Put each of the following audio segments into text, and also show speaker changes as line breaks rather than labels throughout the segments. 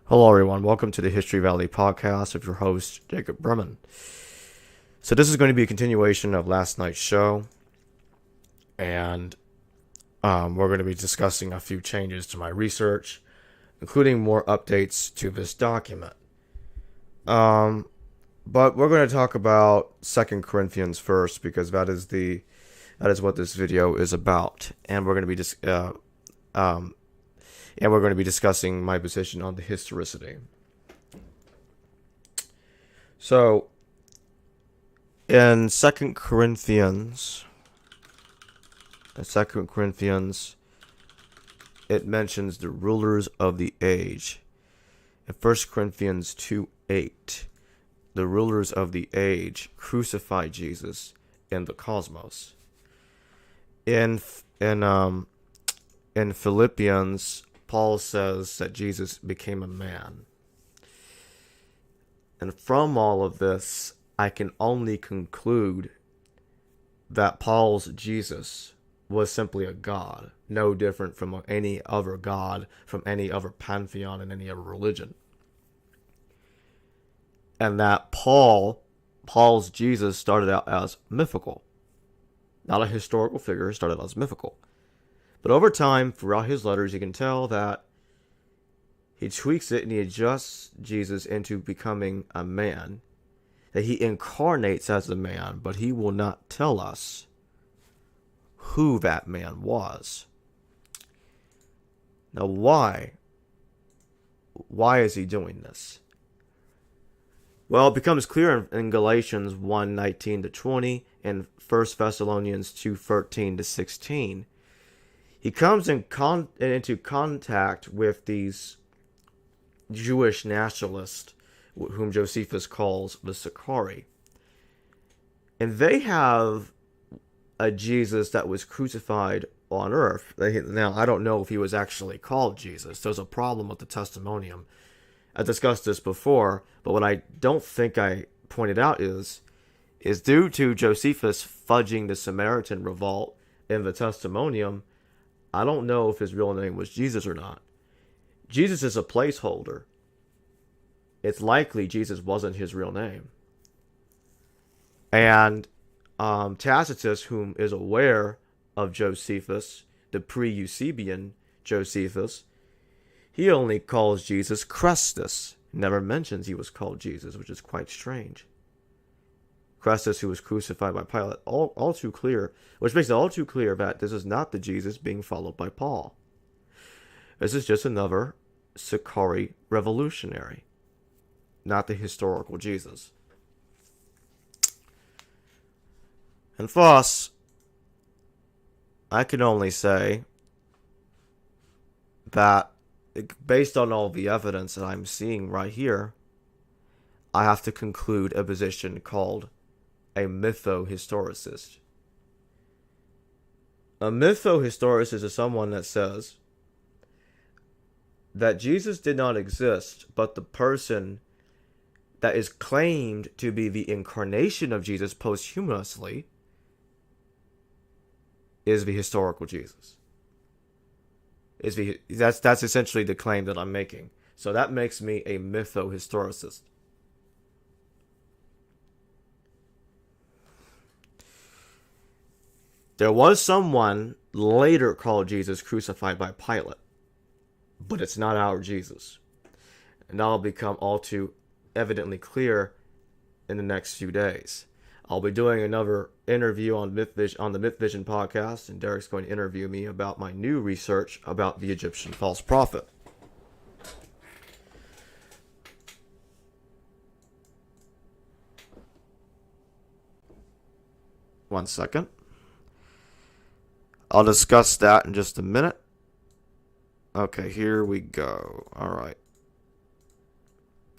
Hello everyone, welcome to the History Valley podcast of your host, Jacob Berman. So this is going to be a continuation of last night's show, and we're going to be discussing a few changes to my research, including more updates to this document. But we're going to talk about 2 Corinthians first, because that is what this video is about, and we're going to be discussing my position on the historicity. So, in 2 Corinthians, it mentions the rulers of the age. In 1 Corinthians 2:8, the rulers of the age crucified Jesus in the cosmos. In Philippians, Paul says that Jesus became a man. And from all of this, I can only conclude that Paul's Jesus was simply a god, no different from any other god, from any other pantheon in any other religion. And that Paul's Jesus started out as mythical. Not a historical figure, started out as mythical. But over time, throughout his letters, you can tell that he tweaks it and he adjusts Jesus into becoming a man. That he incarnates as a man, but he will not tell us who that man was. Now, why? Why is he doing this? Well, it becomes clear in Galatians 1:19-20 and 1 Thessalonians 2:13-16. He comes into contact with these Jewish nationalists, whom Josephus calls the Sicarii. And they have a Jesus that was crucified on earth. Now, I don't know if he was actually called Jesus. There's a problem with the testimonium. I discussed this before, but what I don't think I pointed out is due to Josephus fudging the Samaritan revolt in the testimonium, I don't know if his real name was Jesus or not. Jesus is a placeholder. It's likely Jesus wasn't his real name. And Tacitus, whom is aware of Josephus, the pre-Eusebian Josephus, he only calls Jesus Christus. Never mentions he was called Jesus, which is quite strange. Christus, who was crucified by Pilate, all too clear, which makes it all too clear that this is not the Jesus being followed by Paul. This is just another Sicarii revolutionary, not the historical Jesus. And thus, I can only say that, based on all the evidence that I'm seeing right here, I have to conclude a position called a mytho-historicist. A mytho-historicist is someone that says that Jesus did not exist, but the person that is claimed to be the incarnation of Jesus posthumously is the historical Jesus. That's essentially the claim that I'm making. So that makes me a mytho-historicist. There was someone later called Jesus crucified by Pilate, but it's not our Jesus. And that'll become all too evidently clear in the next few days. I'll be doing another interview on the Myth Vision podcast, and Derek's going to interview me about my new research about the Egyptian false prophet. One second. I'll discuss that in just a minute. Okay, here we go. All right.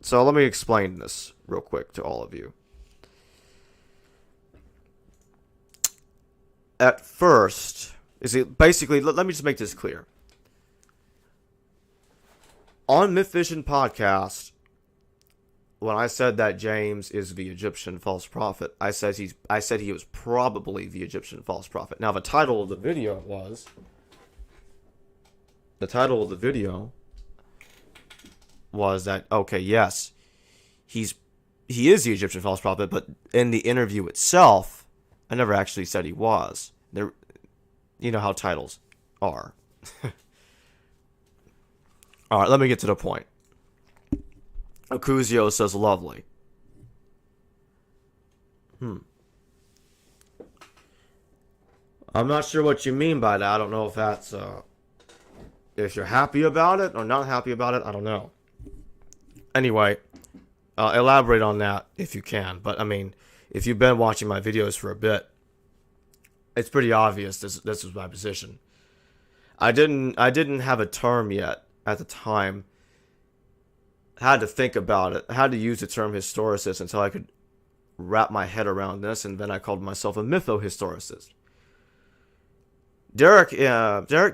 So let me explain this real quick to all of you. At first, basically, let me just make this clear. On Myth Vision podcast, when I said that James is the Egyptian false prophet, I said he was probably the Egyptian false prophet. Now, the title of the video was that, okay, yes, he is the Egyptian false prophet, but in the interview itself, I never actually said he was. You know how titles are. All right, let me get to the point. Acuzio says lovely. I'm not sure what you mean by that. I don't know if that's if you're happy about it or not happy about it. I don't know. Anyway, elaborate on that if you can. But I mean, if you've been watching my videos for a bit, it's pretty obvious this was my position. I didn't have a term yet at the time. I had to think about it. I had to use the term historicist until I could wrap my head around this, and then I called myself a mytho-historicist. Derek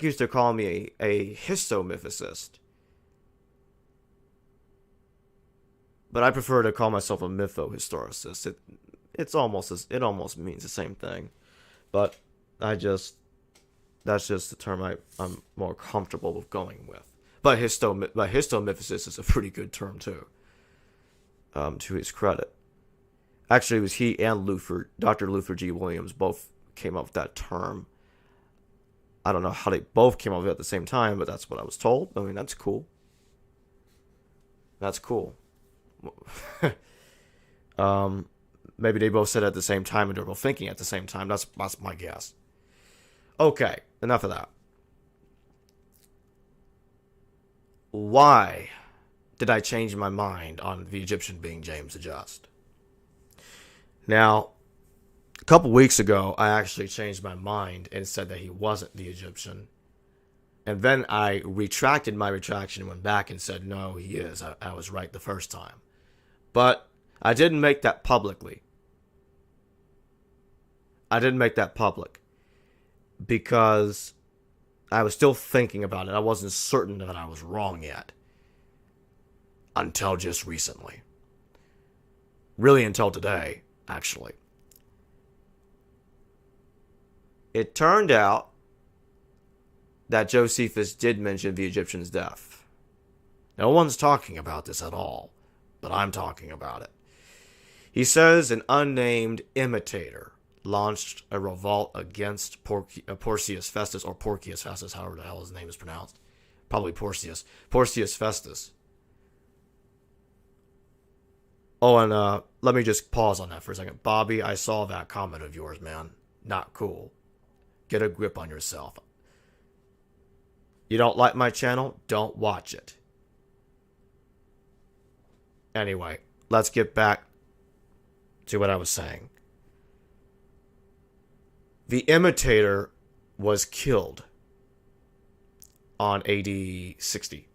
used to call me a histomythicist, but I prefer to call myself a mytho-historicist. It almost means the same thing, but that's just the term I'm more comfortable with going with. But histomythicist is a pretty good term too. To his credit, actually, it was he and Dr. Luther G. Williams both came up with that term. I don't know how they both came up with it at the same time, but that's what I was told. I mean, that's cool. That's cool. Maybe they both said it at the same time and they're both thinking at the same time. That's my guess. Okay, enough of that. Why did I change my mind on the Egyptian being James the Just? Now, a couple weeks ago, I actually changed my mind and said that he wasn't the Egyptian. And then I retracted my retraction and went back and said, no, he is. I was right the first time. But I didn't make that publicly. I didn't make that public because I was still thinking about it. I wasn't certain that I was wrong yet. Until just recently. Really until today, actually. It turned out that Josephus did mention the Egyptian's death. No one's talking about this at all, but I'm talking about it. He says an unnamed imitator launched a revolt against Porcius Festus, or Porcius Festus, however the hell his name is pronounced. Probably Porcius Festus. Oh, and let me just pause on that for a second. Bobby, I saw that comment of yours, man. Not cool. Get a grip on yourself. You don't like my channel? Don't watch it. Anyway, let's get back to what I was saying. The imitator was killed on AD 60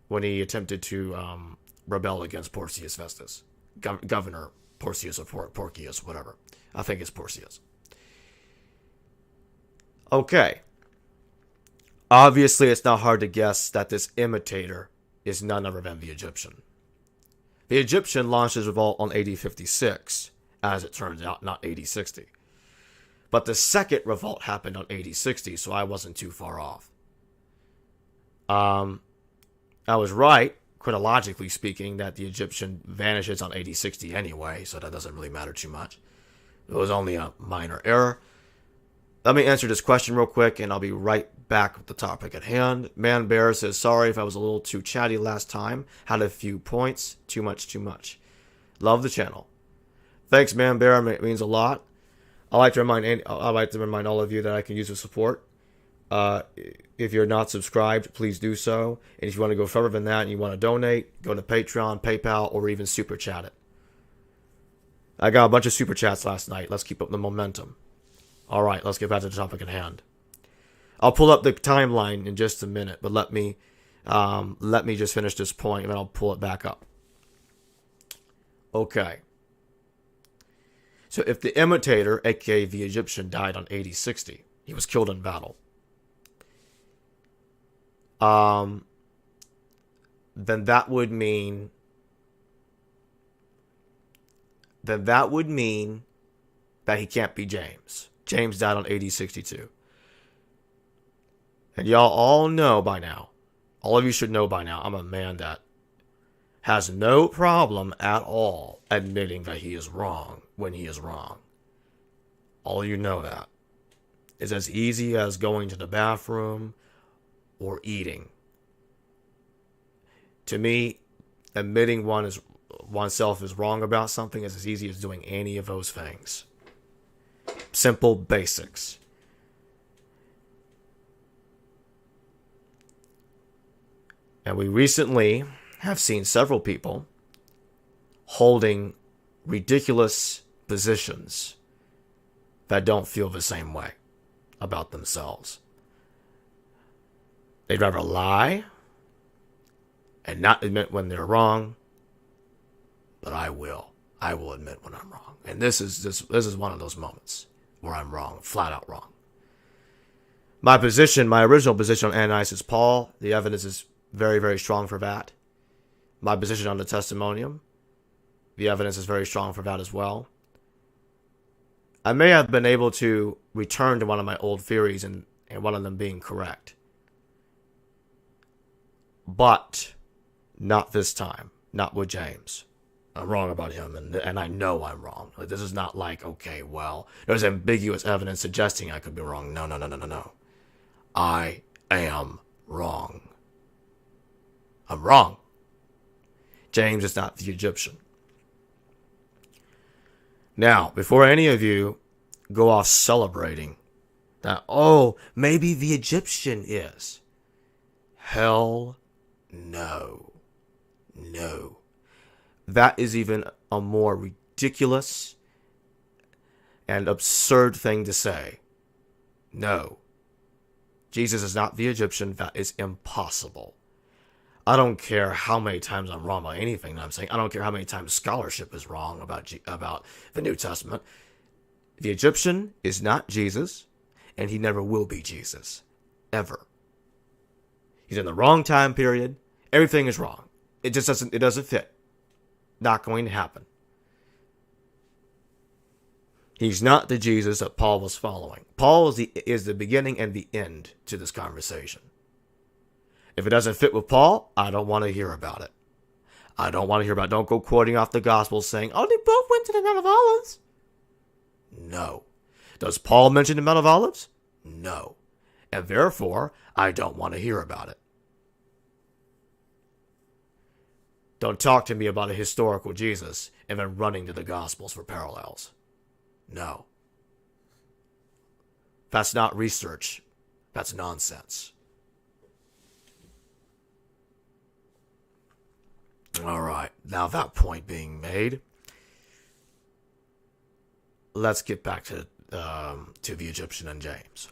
when he attempted to rebel against Porcius Festus. Governor Porcius or Porcius, whatever. I think it's Porcius. Okay. Obviously, it's not hard to guess that this imitator is none other than the Egyptian. The Egyptian launched his revolt on AD 56, as it turns out, not AD 60. But the second revolt happened on AD 60, so I wasn't too far off. I was right, chronologically speaking, that the Egyptian vanishes on AD 60 anyway, so that doesn't really matter too much. It was only a minor error. Let me answer this question real quick, and I'll be right back with the topic at hand. Man Bear says, sorry if I was a little too chatty last time. Had a few points. Too much. Love the channel. Thanks, Man Bear. It means a lot. I'd like to remind all of you that I can use the support. If you're not subscribed, please do so. And if you want to go further than that and you want to donate, go to Patreon, PayPal, or even Super Chat it. I got a bunch of Super Chats last night. Let's keep up the momentum. All right, let's get back to the topic at hand. I'll pull up the timeline in just a minute, but let me just finish this point, and then I'll pull it back up. Okay. So if the imitator, aka the Egyptian, died on AD 60, he was killed in battle. Then that would mean that he can't be James. James died on AD 62. And y'all all know by now, all of you should know by now, I'm a man that has no problem at all admitting that he is wrong when he is wrong. All of you know that. It's as easy as going to the bathroom or eating. To me, admitting oneself is wrong about something is as easy as doing any of those things. Simple basics. And we recently have seen several people holding ridiculous positions that don't feel the same way about themselves. They'd rather lie and not admit when they're wrong, but I will. I will admit when I'm wrong. And this is one of those moments where I'm wrong, flat out wrong. My original position on Ananias is Paul. The evidence is very, very strong for that. My position on the testimonium, the evidence is very strong for that as well. I may have been able to return to one of my old theories and one of them being correct. But not this time. Not with James. I'm wrong about him, and I know I'm wrong. Like, this is not like, okay, well, there's ambiguous evidence suggesting I could be wrong. No. I am wrong. I'm wrong. James is not the Egyptian. Now, before any of you go off celebrating that, oh, maybe the Egyptian is. Hell no. No. That is even a more ridiculous and absurd thing to say. No. Jesus is not the Egyptian. That is impossible. I don't care how many times I'm wrong about anything that I'm saying. I don't care how many times scholarship is wrong about the New Testament. The Egyptian is not Jesus, and he never will be Jesus. Ever. He's in the wrong time period. Everything is wrong. It just doesn't fit. Not going to happen. He's not the Jesus that Paul was following. Paul is the beginning and the end to this conversation. If it doesn't fit with Paul, I don't want to hear about it. Don't go quoting off the Gospels saying, oh, they both went to the Mount of Olives. No. Does Paul mention the Mount of Olives? No. And therefore, I don't want to hear about it. Don't talk to me about a historical Jesus and then running to the Gospels for parallels. No. That's not research. That's nonsense. All right. Now that point being made, let's get back to the Egyptian and James.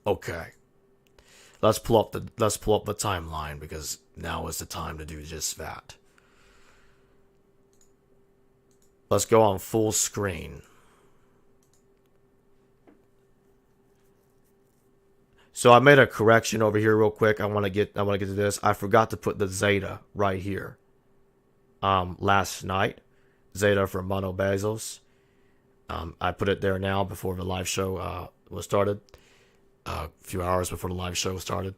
Okay. Let's pull up the timeline, because now is the time to do just that. Let's go on full screen. So I made a correction over here real quick. I want to get to this. I forgot to put the zeta right here. Last night, zeta for monobasals. I put it there now before the live show was started. A few hours before the live show started.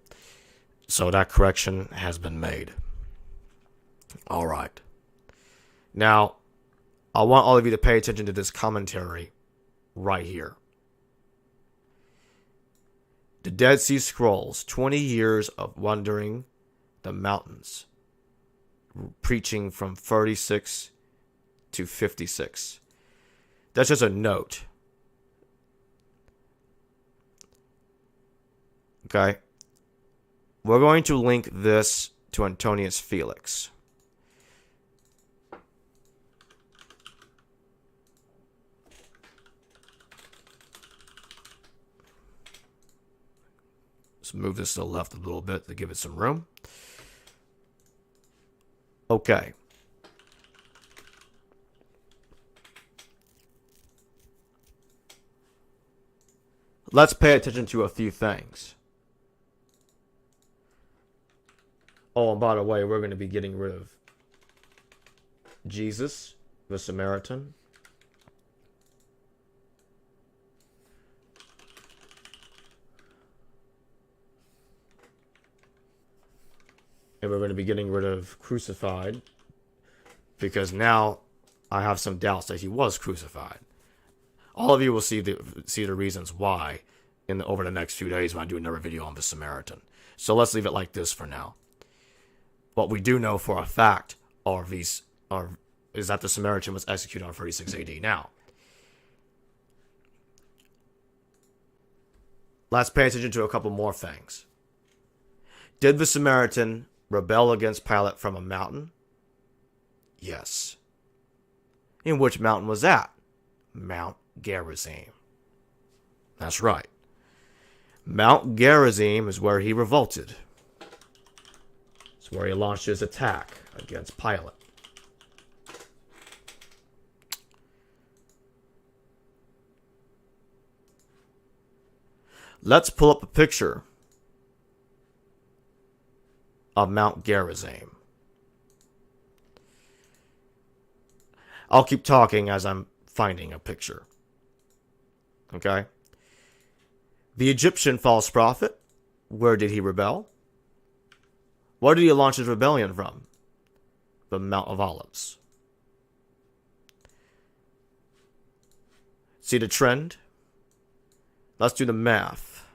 So that correction has been made. All right. Now, I want all of you to pay attention to this commentary right here. The Dead Sea Scrolls, 20 years of wandering the mountains, preaching from 36 to 56. That's just a note. Okay. We're going to link this to Antonius Felix. Let's move this to the left a little bit to give it some room. Okay. Let's pay attention to a few things. Oh, and by the way, we're going to be getting rid of Jesus, the Samaritan. And we're going to be getting rid of crucified, because now I have some doubts that he was crucified. All of you will see the reasons why over the next few days when I do another video on the Samaritan. So let's leave it like this for now. What we do know for a fact is that the Samaritan was executed on 36 AD. Now, let's pay attention to a couple more things. Did the Samaritan rebel against Pilate from a mountain? Yes. In which mountain was that? Mount Gerizim. That's right. Mount Gerizim is where he revolted. It's where he launched his attack against Pilate. Let's pull up a picture of Mount Gerizim. I'll keep talking as I'm finding a picture. Okay? The Egyptian false prophet, where did he rebel? Where did he launch his rebellion from? The Mount of Olives. See the trend? Let's do the math.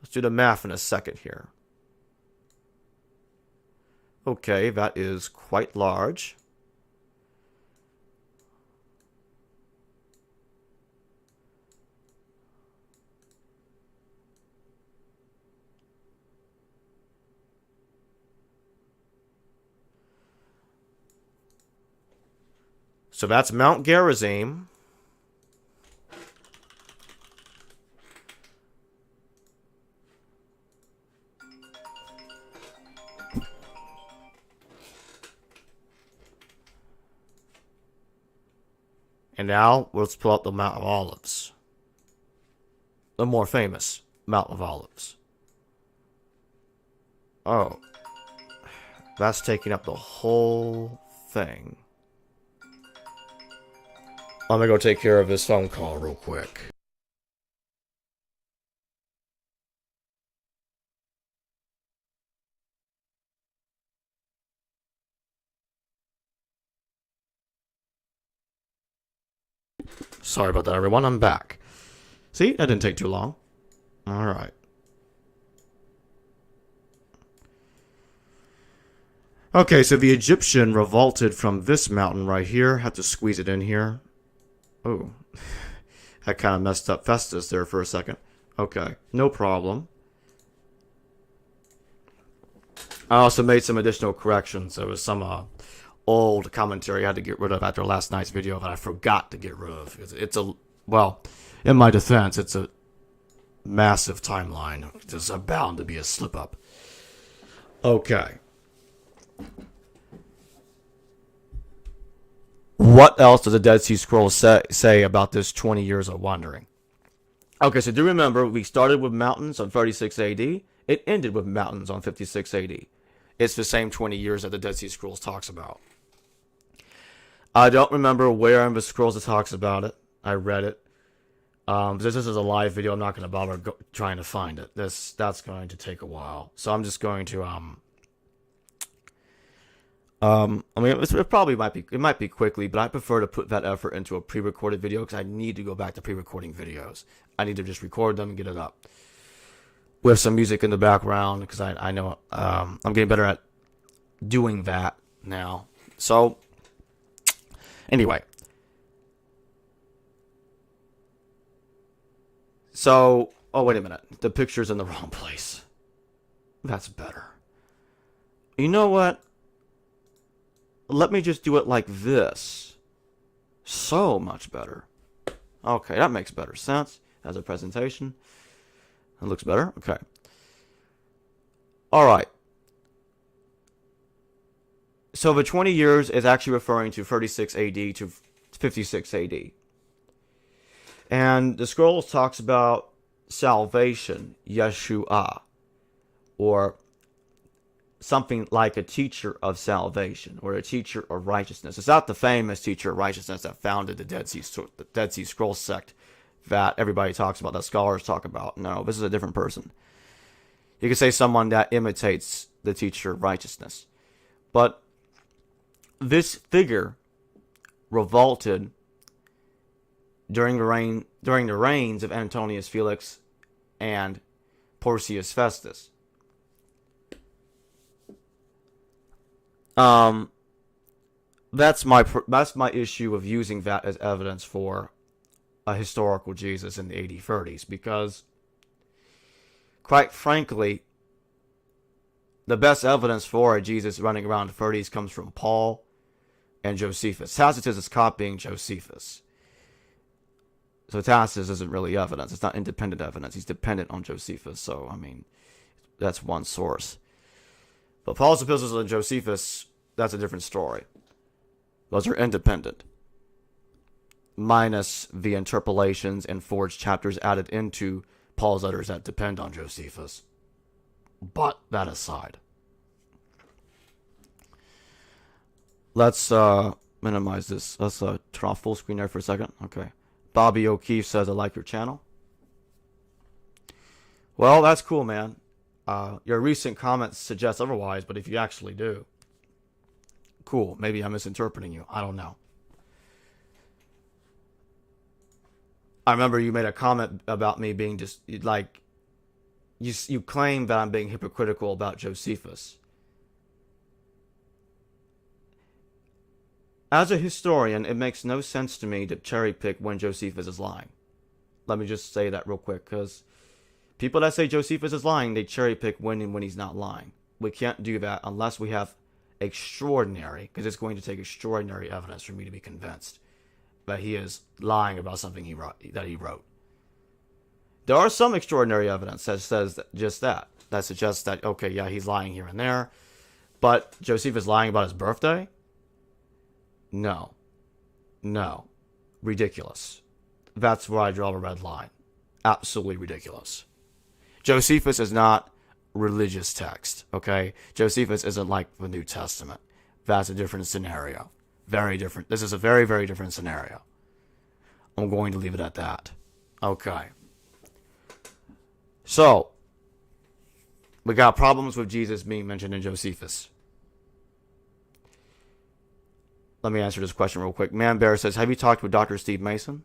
Let's do the math in a second here. Okay, that is quite large. So that's Mount Gerizim. And now, let's pull up the Mount of Olives. The more famous Mount of Olives. Oh. That's taking up the whole thing. I'm gonna go take care of this phone call real quick. Sorry about that, everyone. I'm back. See? That didn't take too long. Alright. Okay, so the Egyptian revolted from this mountain right here. Have to squeeze it in here. Oh. That kind of messed up Festus there for a second. Okay, no problem. I also made some additional corrections. There was some old commentary I had to get rid of after last night's video that I forgot to get rid of. It's a, well, in my defense, it's a massive timeline. There's bound to be a slip up. Okay. What else does the Dead Sea Scrolls say about this 20 years of wandering? Okay, so do remember, we started with mountains on 36 AD. It ended with mountains on 56 AD. It's the same 20 years that the Dead Sea Scrolls talks about. I don't remember where in the scrolls it talks about it. I read it. This is a live video. I'm not going to bother trying to find it. That's going to take a while. So I'm just going to I mean, it probably might be quickly, but I prefer to put that effort into a pre-recorded video because I need to go back to pre-recording videos. I need to just record them and get it up with some music in the background because I know I'm getting better at doing that now. So anyway, oh wait a minute, the picture's in the wrong place. That's better. You know what? Let me just do it like this. So much better. Okay, that makes better sense as a presentation. It looks better. Okay. All right. So the 20 years is actually referring to 36 AD to 56 AD. And the scrolls talks about salvation, Yeshua, or something like a teacher of salvation or a teacher of righteousness. It's not the famous teacher of righteousness that founded the Dead Sea Scrolls sect that everybody talks about, that scholars talk about. No, this is a different person. You could say someone that imitates the teacher of righteousness. But this figure revolted during the reigns of Antonius Felix and Porcius Festus. That's my issue of using that as evidence for a historical Jesus in the 8030s, because quite frankly, the best evidence for a Jesus running around the 30s comes from Paul and Josephus. Tacitus is copying Josephus. So Tacitus isn't really evidence. It's not independent evidence. He's dependent on Josephus. So, I mean, that's one source. But Paul's epistles and Josephus, that's a different story. Those are independent. Minus the interpolations and forged chapters added into Paul's letters that depend on Josephus. But that aside. Let's minimize this. Let's turn off full screen there for a second. Okay. Bobby O'Keefe says, I like your channel. Well, that's cool, man. Your recent comments suggest otherwise, but if you actually do, cool. Maybe I'm misinterpreting you. I don't know. I remember you made a comment about me being just like, you claim that I'm being hypocritical about Josephus. As a historian, it makes no sense to me to cherry pick when Josephus is lying. Let me just say that real quick, because people that say Josephus is lying, they cherry pick when and when he's not lying. We can't do that unless we have extraordinary, because it's going to take extraordinary evidence for me to be convinced that he is lying about something he wrote. There are some extraordinary evidence that says just that. That suggests that, okay, yeah, he's lying here and there. But Josephus lying about his birthday? No. Ridiculous. That's where I draw the red line. Absolutely ridiculous. Josephus is not religious text, okay? Josephus isn't like the New Testament. That's a different scenario. Very different. This is a very, very different scenario. I'm going to leave it at that. Okay. So, we got problems with Jesus being mentioned in Josephus. Let me answer this question real quick. Man Bear says, have you talked with Dr. Steve Mason?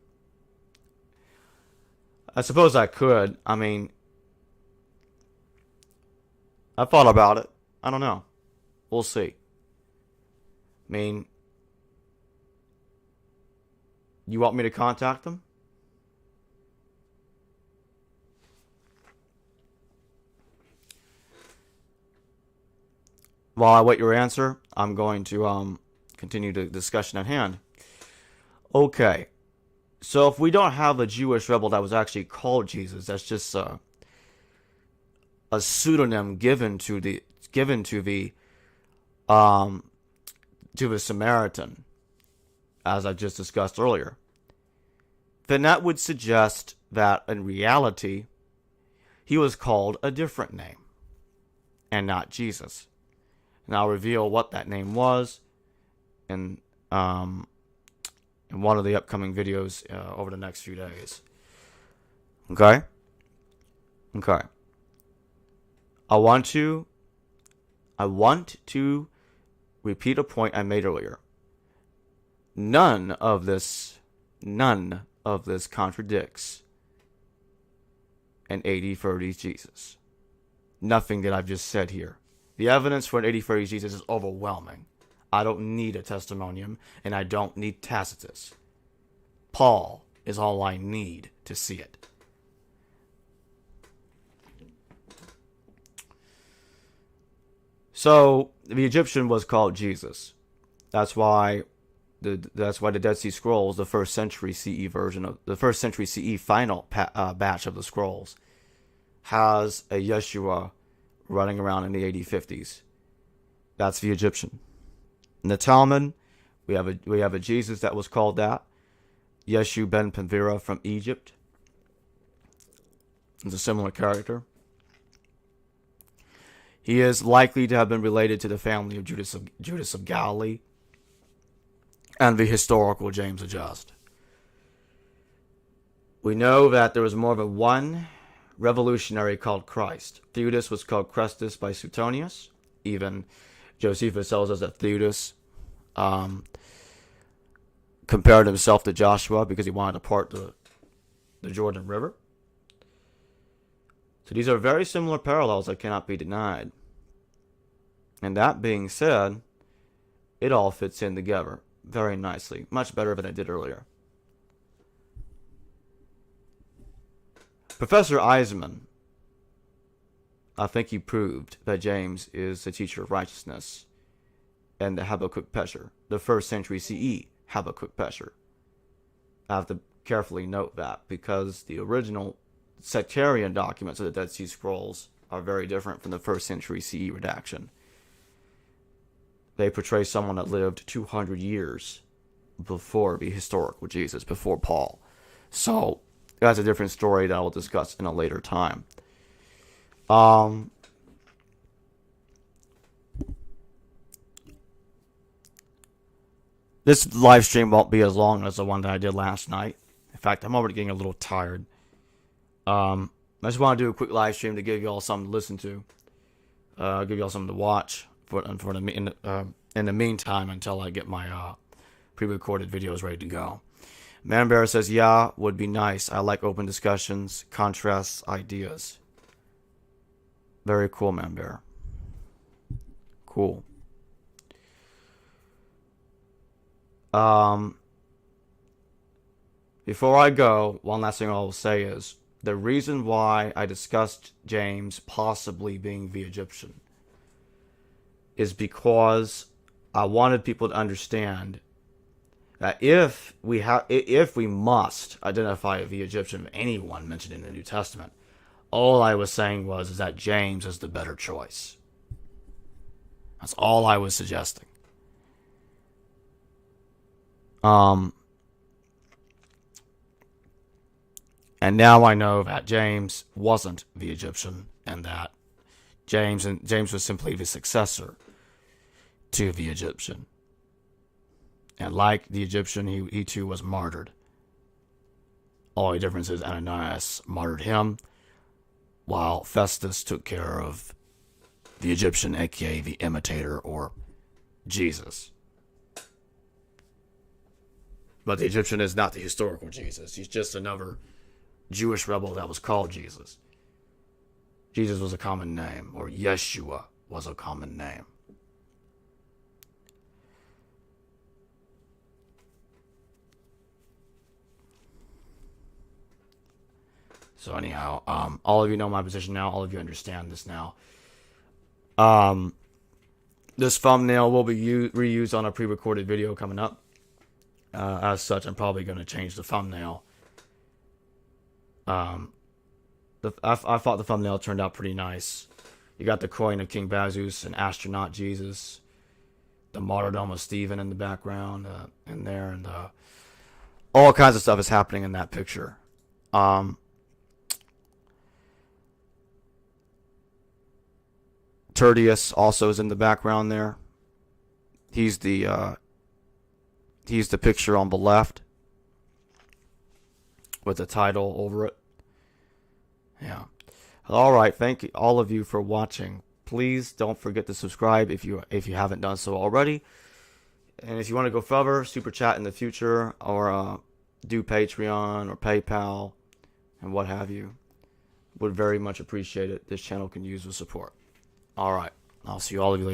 I suppose I could. I mean, I thought about it. I don't know. We'll see. I mean, you want me to contact them? While I wait your answer, I'm going to continue the discussion at hand. Okay. So if we don't have a Jewish rebel that was actually called Jesus, that's just a pseudonym given to the um to the Samaritan, as I just discussed earlier, then that would suggest that in reality he was called a different name and not Jesus. And I'll reveal what that name was in one of the upcoming videos over the next few days. Okay? Okay. I want to repeat a point I made earlier. None of this contradicts an 80-30 Jesus. Nothing that I've just said here. The evidence for an 80-30 Jesus is overwhelming. I don't need a testimonium, and I don't need Tacitus. Paul is all I need to see it. So the Egyptian was called Jesus. That's why the Dead Sea Scrolls, the first century CE version of the first century CE final batch of the scrolls, has a Yeshua running around in the 8050s. That's the Egyptian. In the Talmud, we have a Jesus that was called that. Yeshu ben Panvira from Egypt. He's a similar character. He is likely to have been related to the family of Judas of Galilee and the historical James the Just. We know that there was more than one revolutionary called Christ. Theudas was called Chrestus by Suetonius. Even Josephus tells us that Theudas compared himself to Joshua because he wanted to part the Jordan River. So these are very similar parallels that cannot be denied. And that being said, it all fits in together very nicely, much better than it did earlier. Professor Eisman, I think he proved that James is the teacher of righteousness and the Habakkuk Pesher, the first century CE Habakkuk Pesher. I have to carefully note that because the original sectarian documents of the Dead Sea Scrolls are very different from the first century CE redaction. They portray someone that lived 200 years before the historical Jesus, before Paul. So that's a different story that I will discuss in a later time. This live stream won't be as long as the one that I did last night. In fact, I'm already getting a little tired. I just want to do a quick live stream to give you all something to listen to, give you all something to watch in the meantime until I get my pre-recorded videos ready to go. Manbear says, "Yeah, would be nice. I like open discussions, contrasts, ideas." Very cool, Manbear. Cool. Before I go, one last thing I will say is the reason why I discussed James possibly being the Egyptian is because I wanted people to understand that if we must identify the Egyptian of anyone mentioned in the New Testament, all I was saying is that James is the better choice. That's all I was suggesting. And now I know that James wasn't the Egyptian, and that James was simply the successor to the Egyptian. And like the Egyptian, he too was martyred. All the difference is Ananias martyred him, while Festus took care of the Egyptian, aka the imitator, or Jesus. But the Egyptian is not the historical Jesus. He's just another Jewish rebel that was called Jesus. Jesus was a common name, or Yeshua was a common name. So anyhow, all of you know my position now. All of you understand this now. This thumbnail will be reused on a pre-recorded video coming up. as such, I'm probably going to change the thumbnail. I thought the thumbnail turned out pretty nice. You got the coin of King Bazus, an astronaut Jesus, the martyrdom of Stephen in the background, in there, and all kinds of stuff is happening in that picture. Tertius also is in the background there. He's the picture on the left with the title over it. Yeah. All right. Thank you, all of you, for watching. Please don't forget to subscribe if you haven't done so already. And if you want to go further, super chat in the future, or do Patreon or PayPal and what have you, would very much appreciate it. This channel can use the support. All right. I'll see all of you later.